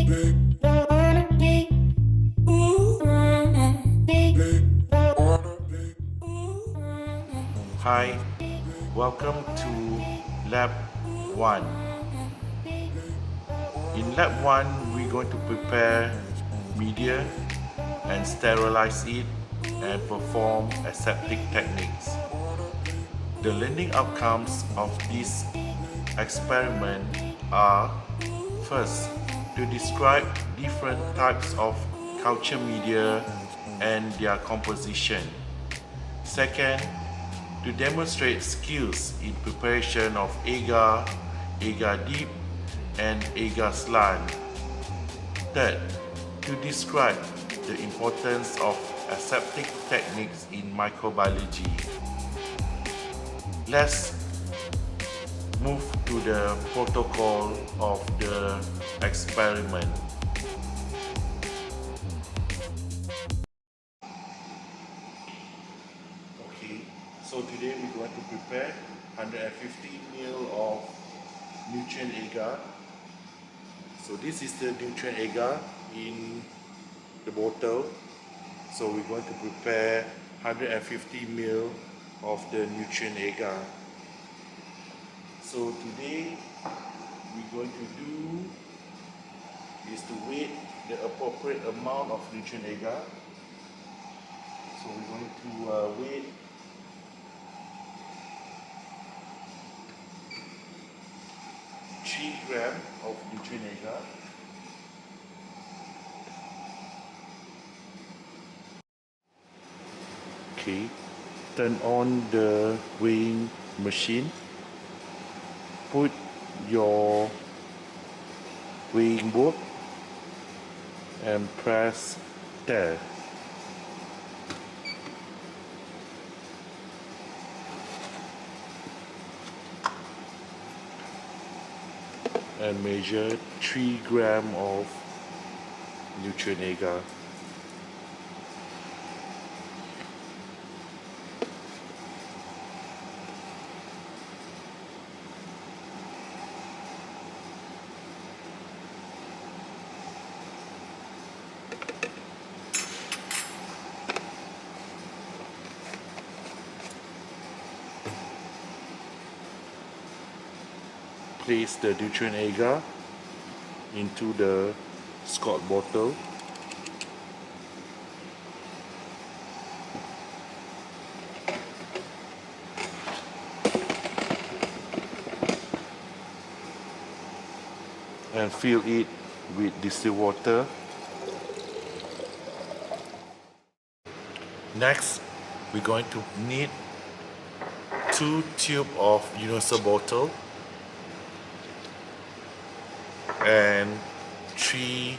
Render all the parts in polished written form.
Hi, welcome to Lab 1. In Lab 1, we're going to prepare media and sterilize it and perform aseptic techniques. The learning outcomes of this experiment are: first, to describe different types of culture media and their composition. Second, to demonstrate skills in preparation of agar, agar deep, and agar slant. Third, to describe the importance of aseptic techniques in microbiology. Let's move to the protocol of the experiment. Okay, so today we're going to prepare 150 ml of nutrient agar. So this is the nutrient agar in the bottle. So we're going to prepare 150 ml of the nutrient agar. So today we're going to do is to weigh the appropriate amount of nutrient agar. So we're going to weigh 3 grams of nutrient agar. Okay, turn on the weighing machine. Put your weighing book and press there. And measure 3 grams of nutrient agar. Place the nutrient agar into the Scott bottle. And fill it with distilled water. Next, we're going to need 2 tubes of universal bottle and 3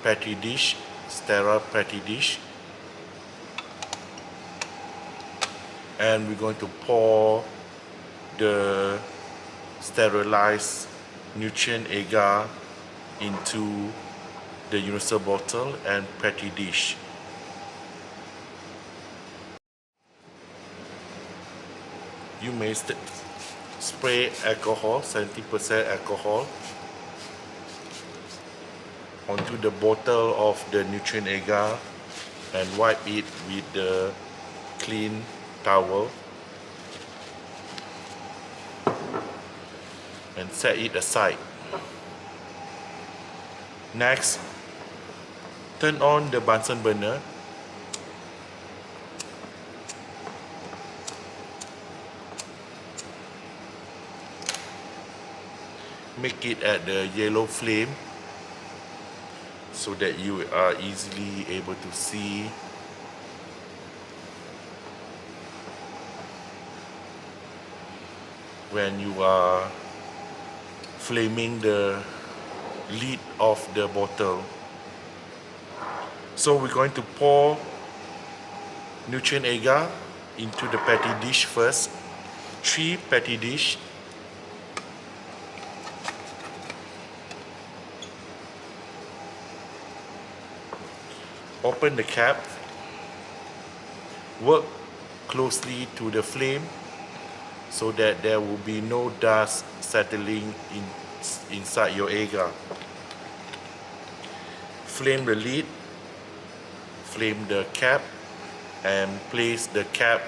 petri dish, sterile petri dish, and we're going to pour the sterilized nutrient agar into the universal bottle and petri dish. You may spray alcohol, 70% alcohol, onto the bottle of the nutrient agar and wipe it with the clean towel and set it aside. Next, turn on the Bunsen burner. Make it at the yellow flame so that you are easily able to see when you are flaming the lid of the bottle. So we're going to pour nutrient agar into the petri dish first. 3 petri dish. Open the cap. Work closely to the flame so that there will be no dust settling inside your agar. flame the lid, flame the cap, and place the cap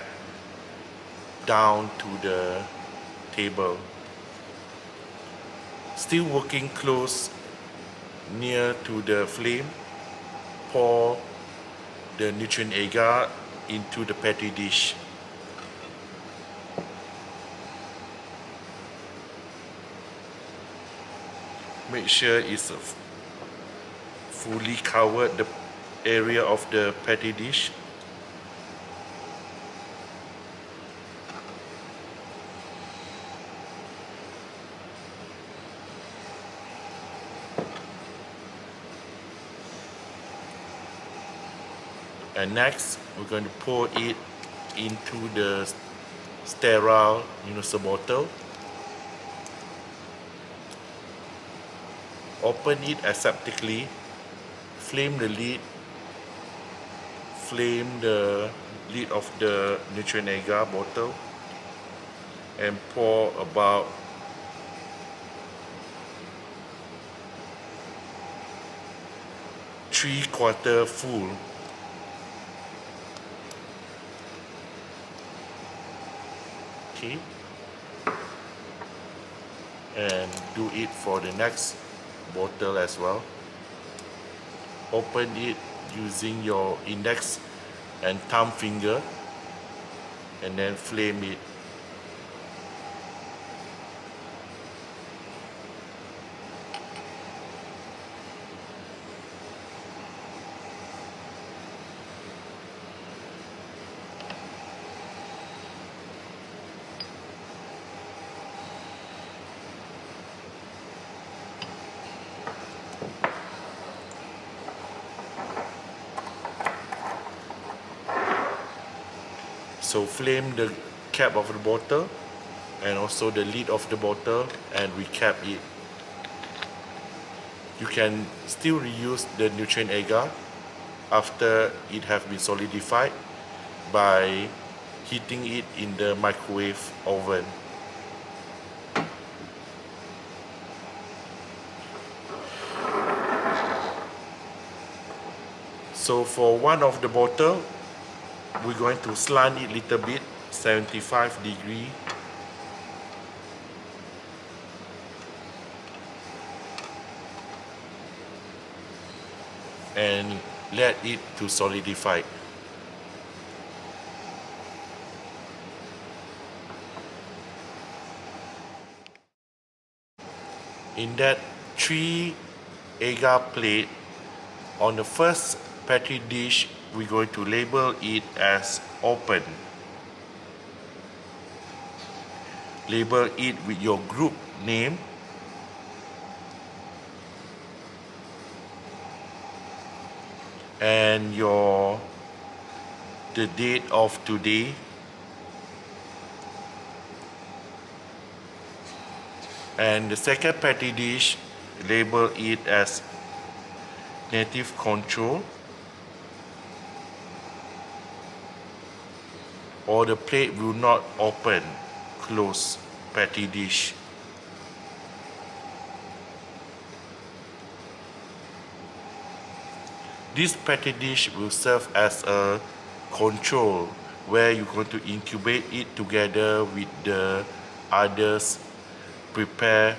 down to the table. Still working close near to the flame, pour the nutrient agar into the petri dish. Make sure it's fully covered the area of the petri dish. And next, we're going to pour it into the sterile universal bottle. Open it aseptically, flame the lid, flame the lid of the nutrient agar bottle, and pour about 3/4 full. Okay, and do it for the next bottle as well. Open it using your index and thumb finger, and then flame it. So flame the cap of the bottle and also the lid of the bottle and recap it. You can still reuse the nutrient agar after it has been solidified by heating it in the microwave oven. So for one of the bottle, we're going to slant it a little bit, 75 degree. And let it to solidify. In that 3 agar plate, on the first petri dish, we're going to label it as open. Label it with your group name. And the date of today. And the second petri dish, label it as native control. Or the plate will not open, close petri dish. This petri dish will serve as a control where you're going to incubate it together with the others prepare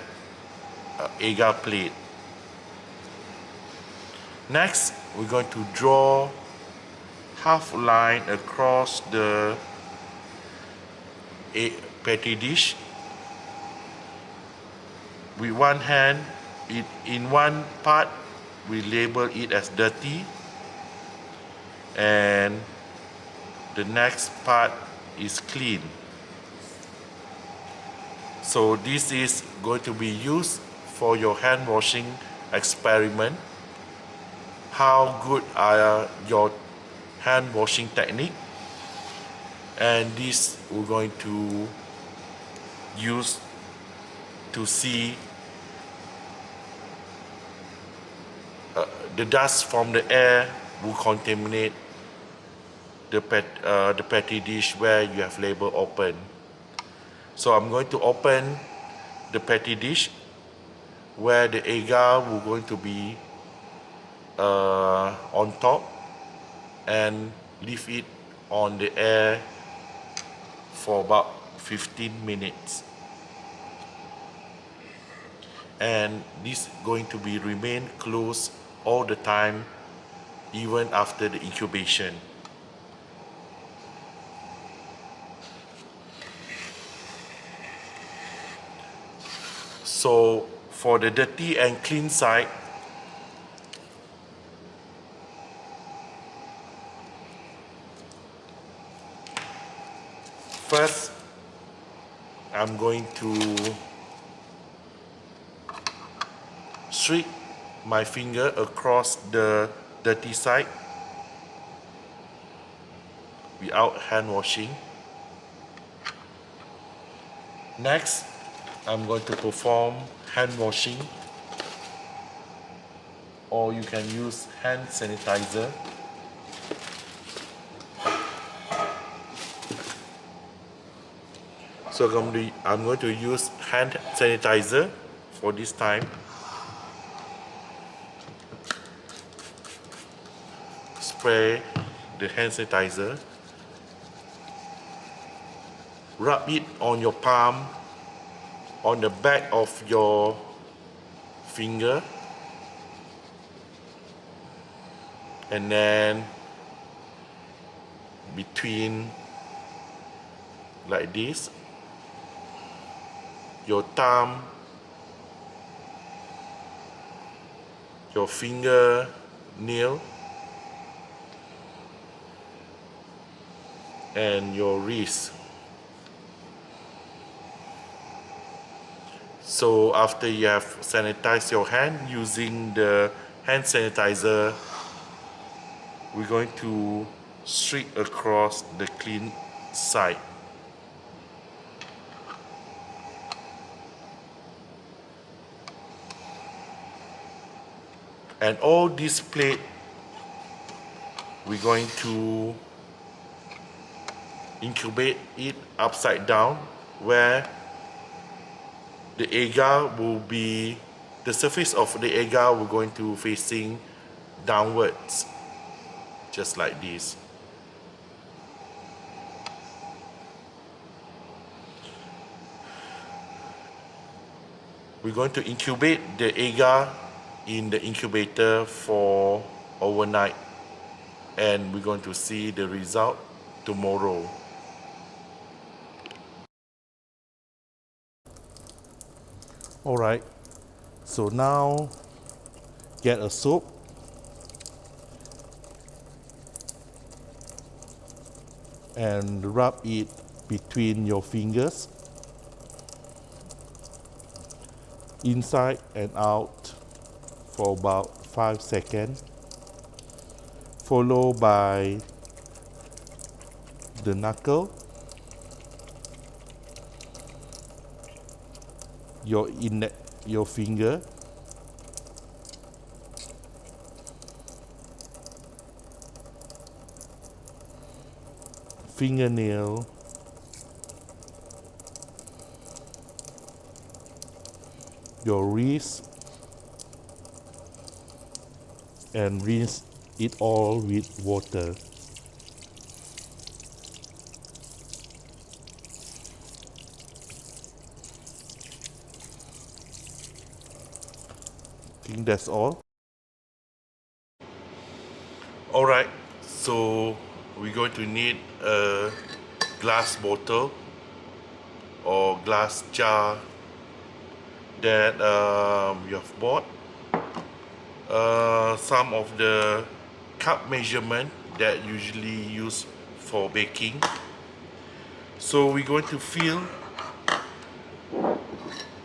agar plate. Next, we're going to draw half line across the petri dish. With one hand, in one part, we label it as dirty, and the next part is clean. So this is going to be used for your hand washing experiment. How good are your hand washing technique? And this we're going to use to see the dust from the air will contaminate the petri dish where you have labeled open. So I'm going to open the petri dish where the agar will going to be on top and leave it on the air for about 15 minutes. And this going to be remain closed all the time, even after the incubation. So for the dirty and clean side, first I'm going to streak my finger across the dirty side without hand washing. Next, I'm going to perform hand washing, or you can use hand sanitizer. So I'm going to use hand sanitizer for this time. Spray the hand sanitizer. Rub it on your palm, on the back of your finger, and then between like this, your thumb, your finger nail, and your wrist. So after you have sanitized your hand using the hand sanitizer, we're going to streak across the clean side. And all this plate, we're going to incubate it upside down, where the agar will be, the surface of the agar we're going to facing downwards, just like this. We're going to incubate the agar in the incubator for overnight, and we're going to see the result tomorrow. Alright, so now get a soap and rub it between your fingers, inside and out, for about 5 seconds, followed by the knuckle, your finger, fingernail, your wrist, and rinse it all with water. I think that's all. Alright, so we're going to need a glass bottle or glass jar that you have bought. Some of the cup measurement that usually used for baking. So we're going to fill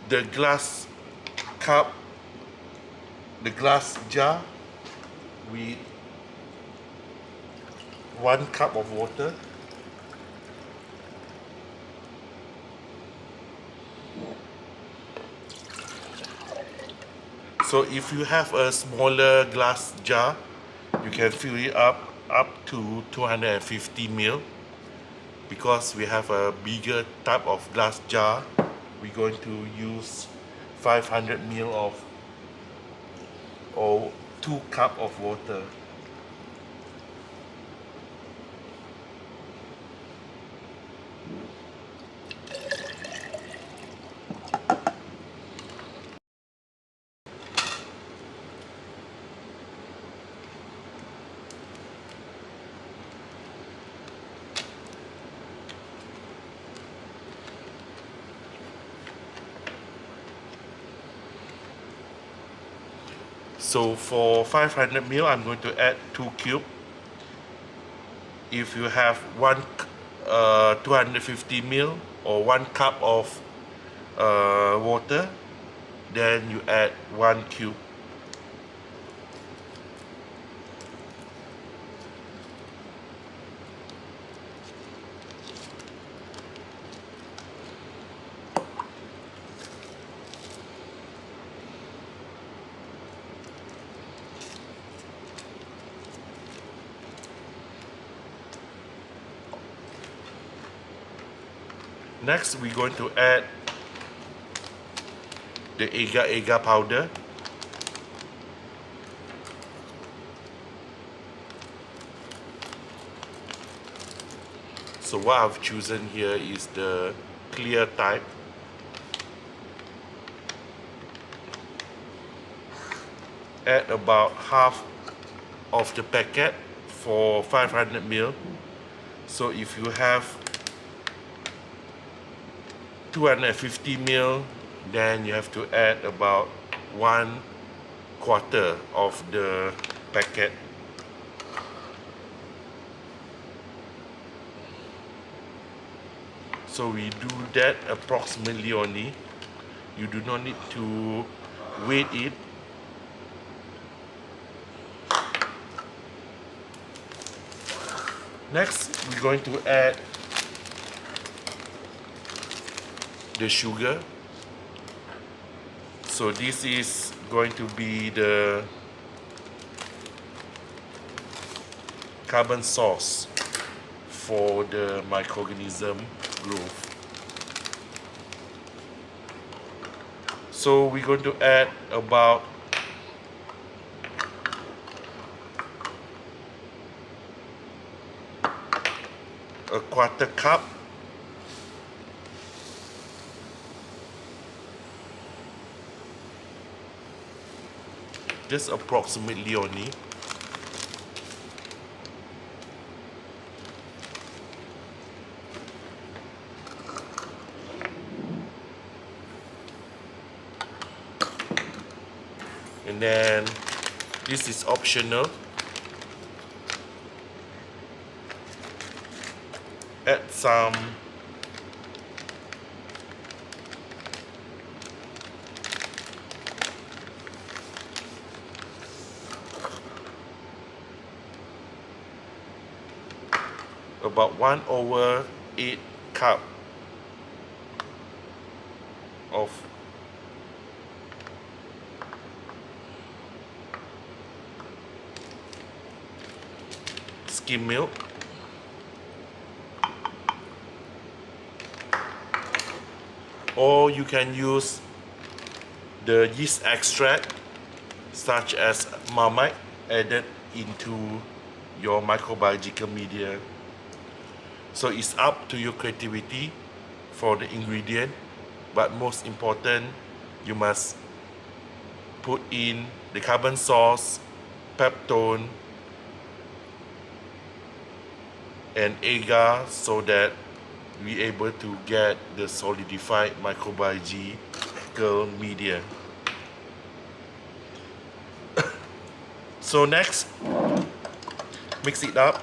the glass cup, the glass jar, with 1 cup of water. So if you have a smaller glass jar, you can fill it up to 250 ml. Because we have a bigger type of glass jar, we're going to use 500 ml of, or 2 cups of water. So for 500 ml, I'm going to add 2 cubes. If you have 250 ml or 1 cup of water, then you add 1 cube. Next, we're going to add the agar powder. So what I've chosen here is the clear type. Add about half of the packet for 500 ml. So if you have 250 ml, then you have to add about 1/4 of the packet. So we do that approximately only. You do not need to weight it. Next, we're going to add the sugar. So this is going to be the carbon source for the microorganism growth. So we're going to add about a 1/4 cup just approximately only. And then this is optional. Add some about 1/8 cup of skim milk. Or you can use the yeast extract such as Marmite added into your microbiological media. So it's up to your creativity for the ingredient, but most important, you must put in the carbon source, peptone, and agar so that we're able to get the solidified microbiological media. So next, mix it up.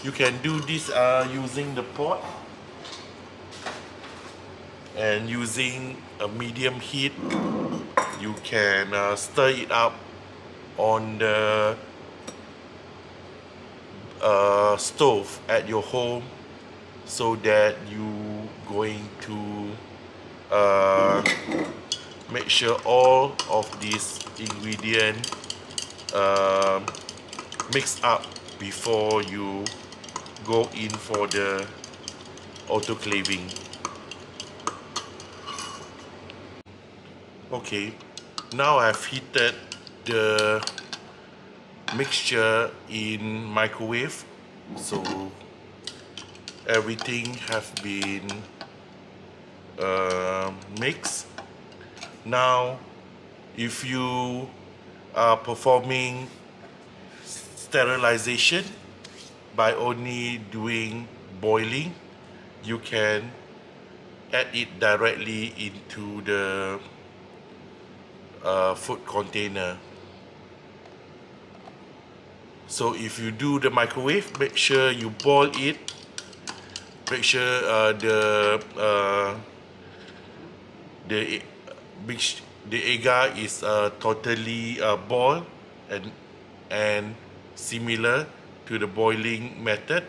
You can do this using the pot and using a medium heat. You can stir it up on the stove at your home so that you going to make sure all of these ingredients mix up before you go in for the autoclaving. Okay, now I've heated the mixture in microwave, so everything have been mixed. Now if you are performing sterilization by only doing boiling, you can add it directly into the food container. So if you do the microwave, make sure you boil it. Make sure the agar is totally boiled and similar to the boiling method.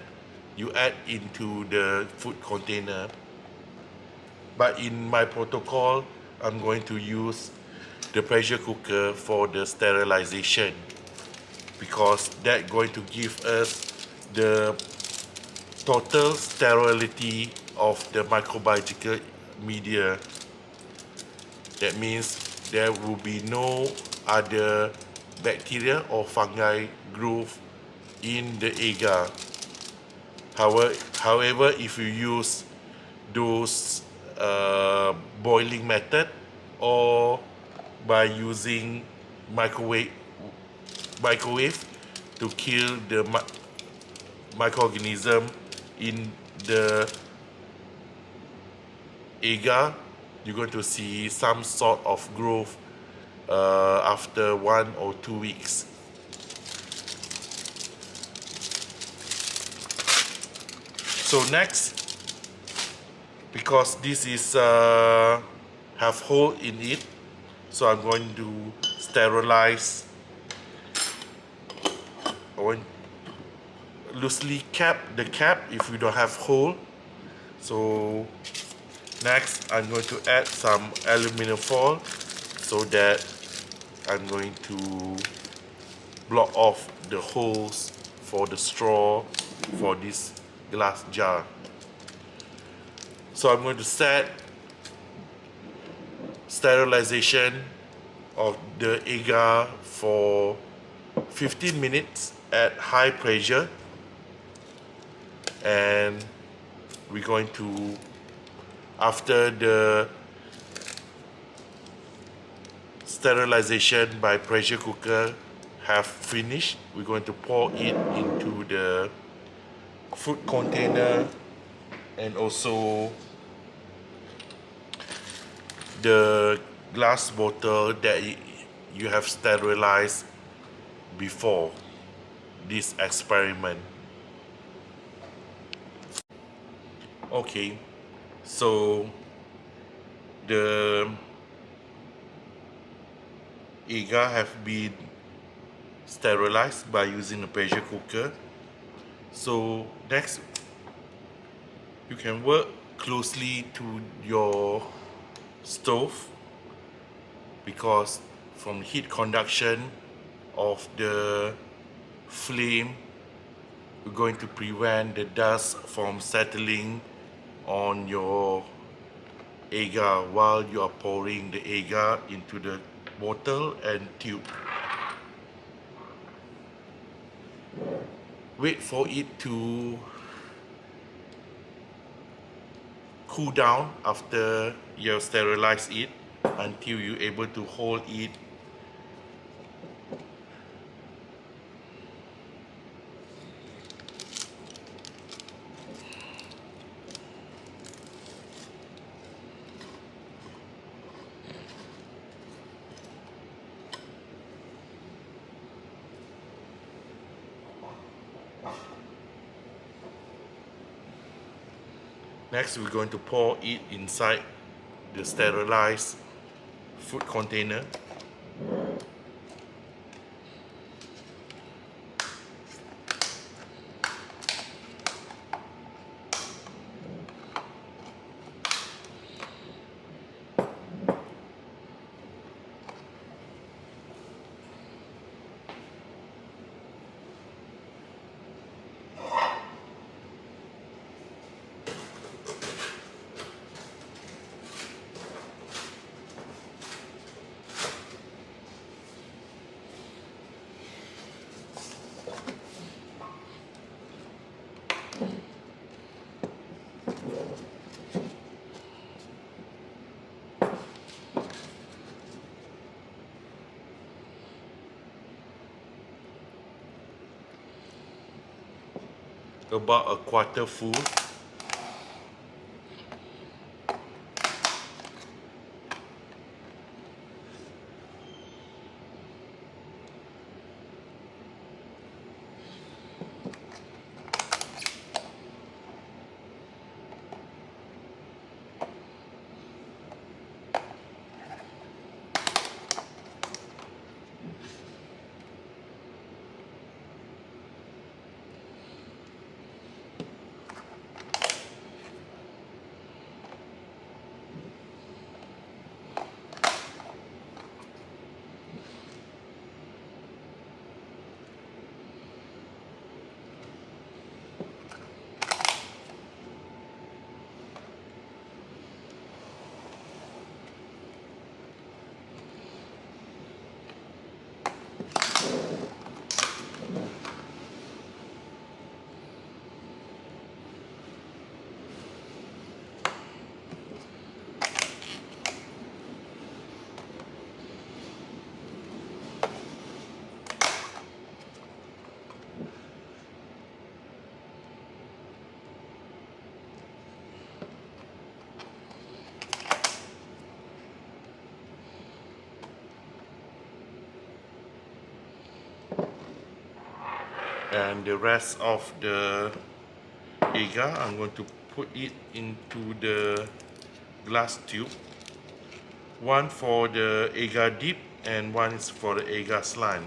You add into the food container. But in my protocol, I'm going to use the pressure cooker for the sterilization, because that's going to give us the total sterility of the microbiological media. That means there will be no other bacteria or fungi growth in the agar. However, if you use those boiling method or by using microwave to kill the microorganism in the agar, you're going to see some sort of growth after 1 or 2 weeks. So next, because this is have hole in it, so I'm going to sterilize. I want loosely cap the cap if you don't have hole. So next, I'm going to add some aluminum foil so that I'm going to block off the holes for the straw for this glass jar. So I'm going to set sterilization of the agar for 15 minutes at high pressure, and we're going to, after the sterilization by pressure cooker have finished, we're going to pour it into the food container and also the glass bottle that you have sterilized before this experiment. Okay, so the agar have been sterilized by using a pressure cooker. So next, you can work closely to your stove, because from heat conduction of the flame, we're going to prevent the dust from settling on your agar while you are pouring the agar into the bottle and tube. Wait for it to cool down after you have sterilized it until you're able to hold it. Next, we're going to pour it inside the sterilized food container. about a quarter full. And the rest of the agar, I'm going to put it into the glass tube. One for the agar dip and one is for the agar slime.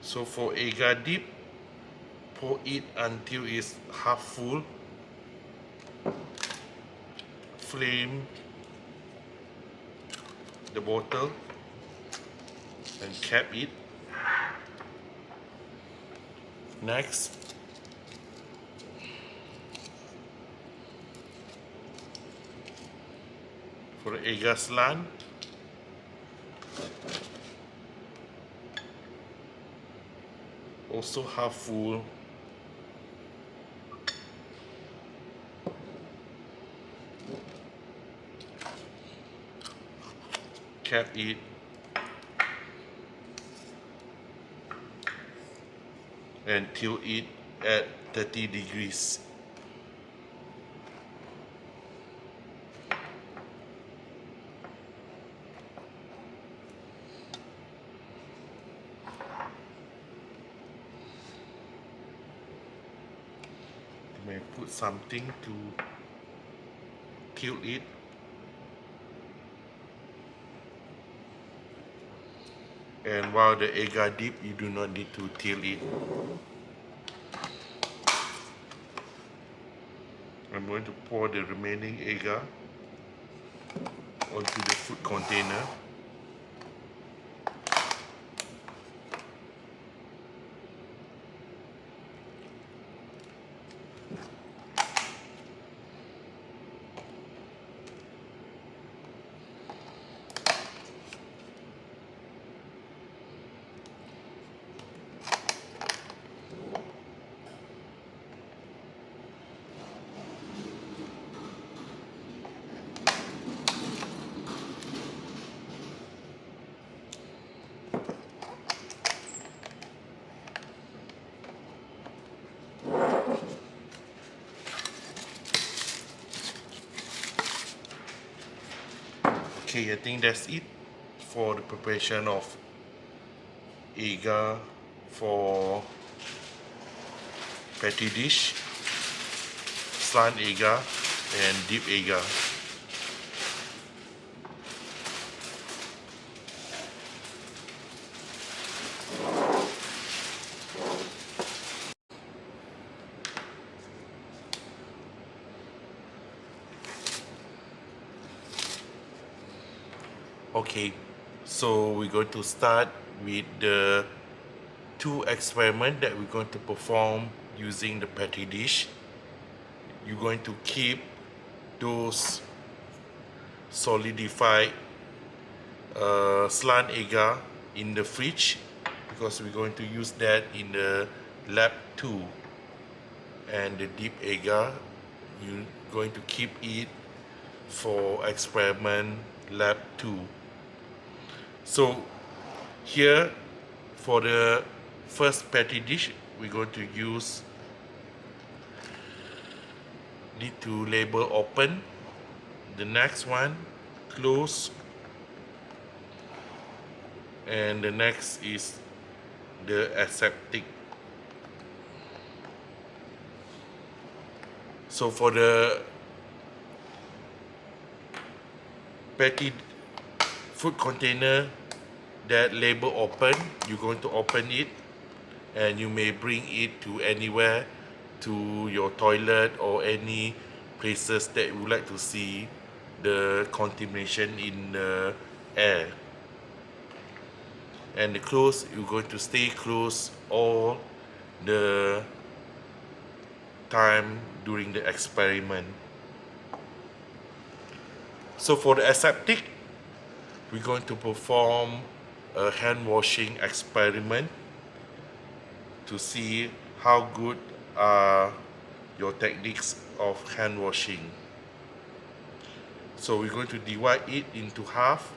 So for agar dip, pour it until it's half full. Flame the bottle and cap it. Next, for the agar slime, also half full. Cap it and tilt it at 30 degrees. You may put something to tilt it. And while the agar dip, you do not need to tilt it. I'm going to pour the remaining agar onto the food container. Okay, I think that's it for the preparation of agar for patty dish, slant agar and deep agar. Okay, so we're going to start with the two experiments that we're going to perform using the patty dish. You're going to keep those solidified slant agar in the fridge because we're going to use that in the lab too. And the deep agar, you're going to keep it for experiment lab 2. So here for the first petri dish, we're going to need to label open, the next one close, and the next is the aseptic. So for the petri food container that label open, you're going to open it and you may bring it to anywhere, to your toilet or any places that you would like to see the contamination in the air. And the close, you're going to stay closed all the time during the experiment. So for the aseptic, we're going to perform a hand washing experiment to see how good are your techniques of hand washing. So we're going to divide it into half.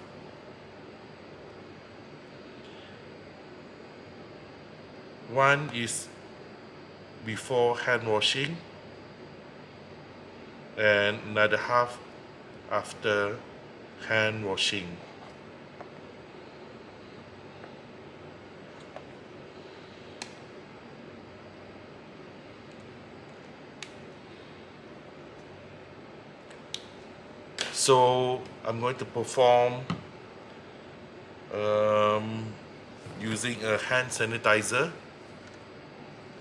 One is before hand washing and another half after hand washing. So I'm going to perform using a hand sanitizer.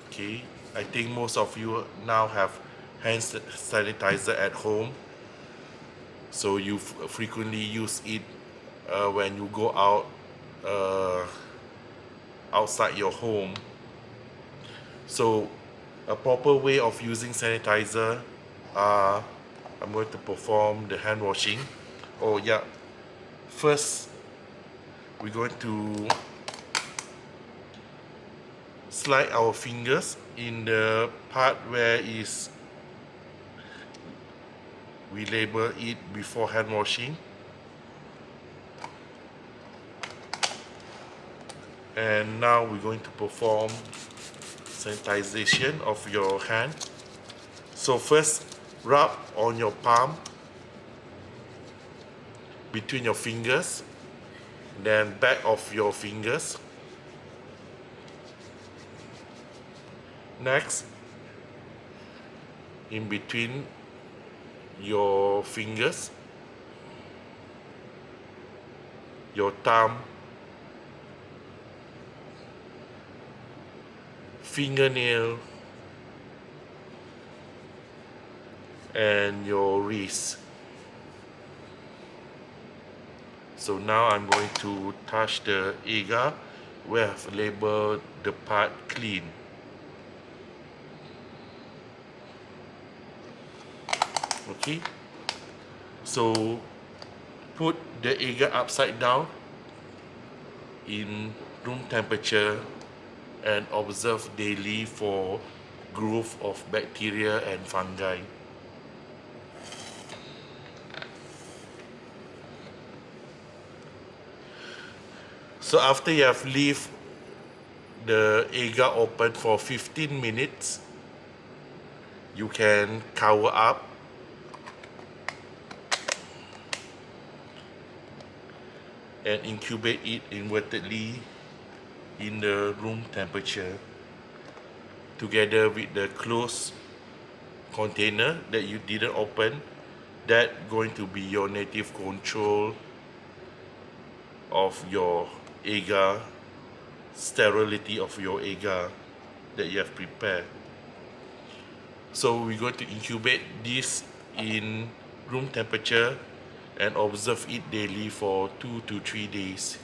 Okay, I think most of you now have hand sanitizer at home, so you frequently use it when you go out outside your home. So a proper way of using sanitizer, I'm going to perform the hand washing. Oh yeah, first we're going to slide our fingers in the part where we label it before hand washing, and now we're going to perform sanitization of your hand. So first, rub on your palm between your fingers, then back of your fingers. Next, in between your fingers, your thumb, fingernail, and your wrist. So now I'm going to touch the agar where I've labeled the part clean. Okay, so put the agar upside down in room temperature and observe daily for growth of bacteria and fungi. So after you have left the agar open for 15 minutes, you can cover up and incubate it invertedly in the room temperature together with the closed container that you didn't open. That going to be your native control of your agar, sterility of your agar that you have prepared. So we're going to incubate this in room temperature and observe it daily for 2 to 3 days.